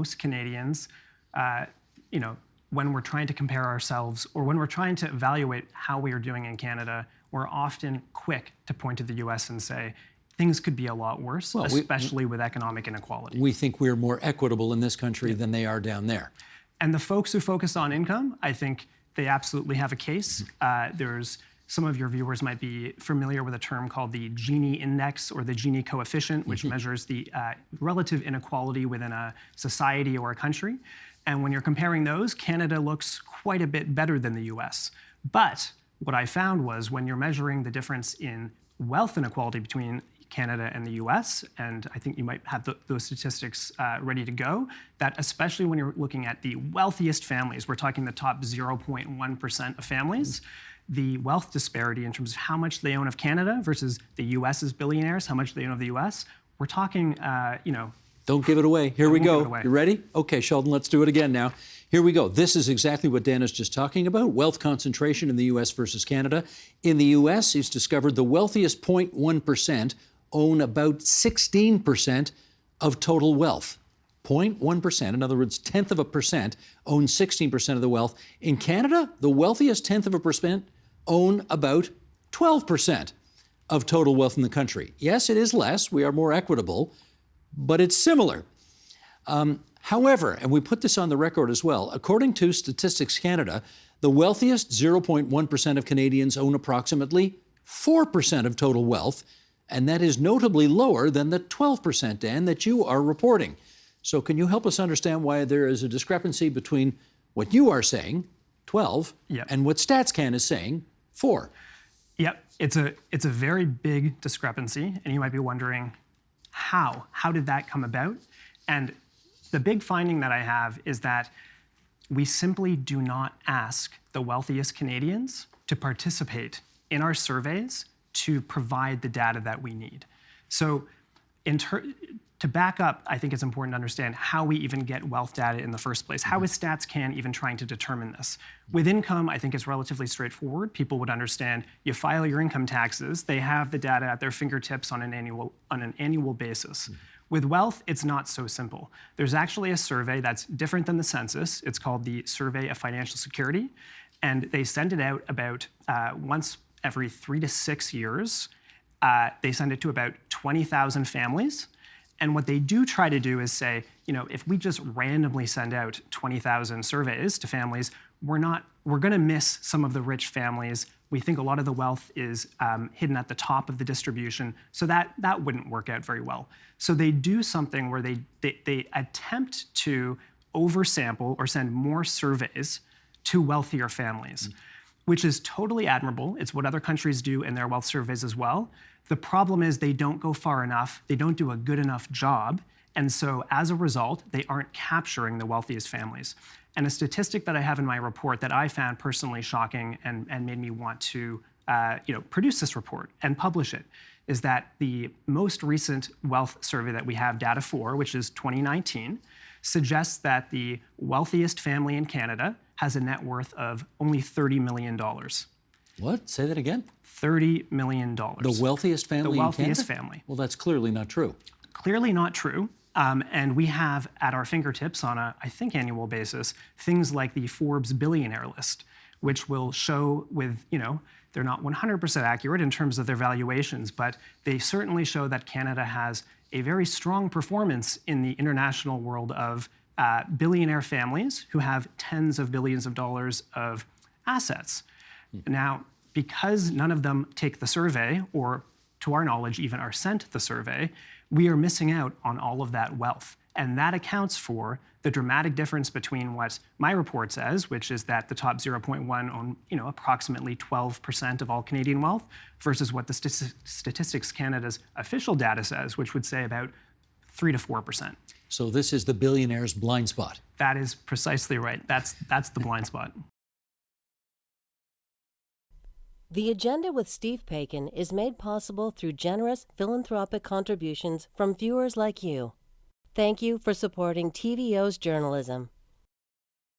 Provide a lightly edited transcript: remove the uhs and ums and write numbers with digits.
most Canadians, when we're trying to compare ourselves or when we're trying to evaluate how we are doing in Canada, we're often quick to point to the US and say, things could be a lot worse, especially with economic inequality. We think we're more equitable in this country than they are down there. And the folks who focus on income, I think they absolutely have a case. Some of your viewers might be familiar with a term called the Gini index or the Gini coefficient, which measures the relative inequality within a society or a country. And when you're comparing those, Canada looks quite a bit better than the US. But what I found was when you're measuring the difference in wealth inequality between Canada and the US, and I think you might have those statistics ready to go, that especially when you're looking at the wealthiest families, we're talking the top 0.1% of families, the wealth disparity in terms of how much they own of Canada versus the US's billionaires, how much they own of the US, we're talking, Don't give it away. Here we go. You ready? Okay, Sheldon, let's do it again now. Here we go. This is exactly what Dan is just talking about, wealth concentration in the U.S. versus Canada. In the U.S., he's discovered the wealthiest 0.1% own about 16% of total wealth. 0.1%, in other words, 0.1%, own 16% of the wealth. In Canada, the wealthiest 0.1% own about 12% of total wealth in the country. Yes, it is less. We are more equitable, but it's similar. However, and we put this on the record as well, according to Statistics Canada, the wealthiest 0.1% of Canadians own approximately 4% of total wealth, and that is notably lower than the 12%, Dan, that you are reporting. So can you help us understand why there is a discrepancy between what you are saying, 12, and what StatsCan is saying, 4? Yep, it's a very big discrepancy, and you might be wondering, how? How did that come about? And the big finding that I have is that we simply do not ask the wealthiest Canadians to participate in our surveys to provide the data that we need. So to back up, I think it's important to understand how we even get wealth data in the first place. How is StatsCan even trying to determine this? With income, I think it's relatively straightforward. People would understand you file your income taxes, they have the data at their fingertips on an annual basis. With wealth, it's not so simple. There's actually a survey that's different than the census. It's called the Survey of Financial Security, and they send it out about once every 3 to 6 years. They send it to about 20,000 families. And what they do try to do is say, if we just randomly send out 20,000 surveys to families, we're going to miss some of the rich families. We think a lot of the wealth is hidden at the top of the distribution, so that wouldn't work out very well. So they do something where they attempt to oversample or send more surveys to wealthier families, which is totally admirable. It's what other countries do in their wealth surveys as well. The problem is they don't go far enough, they don't do a good enough job, and so as a result, they aren't capturing the wealthiest families. And a statistic that I have in my report that I found personally shocking and made me want to produce this report and publish it is that the most recent wealth survey that we have data for, which is 2019, suggests that the wealthiest family in Canada has a net worth of only $30 million. What? Say that again? $30 million. The wealthiest family in Canada? The wealthiest family. Well, that's clearly not true. Clearly not true. And we have at our fingertips on a, I think, annual basis, things like the Forbes billionaire list, which will show with, they're not 100% accurate in terms of their valuations, but they certainly show that Canada has a very strong performance in the international world of billionaire families who have tens of billions of dollars of assets. Now, because none of them take the survey, or to our knowledge even are sent the survey, we are missing out on all of that wealth. And that accounts for the dramatic difference between what my report says, which is that the top 0.1 own approximately 12% of all Canadian wealth, versus what the Statistics Canada's official data says, which would say about 3 to 4%. So this is the billionaire's blind spot. That is precisely right. That's the blind spot. The Agenda with Steve Paikin is made possible through generous philanthropic contributions from viewers like you. Thank you for supporting TVO's journalism.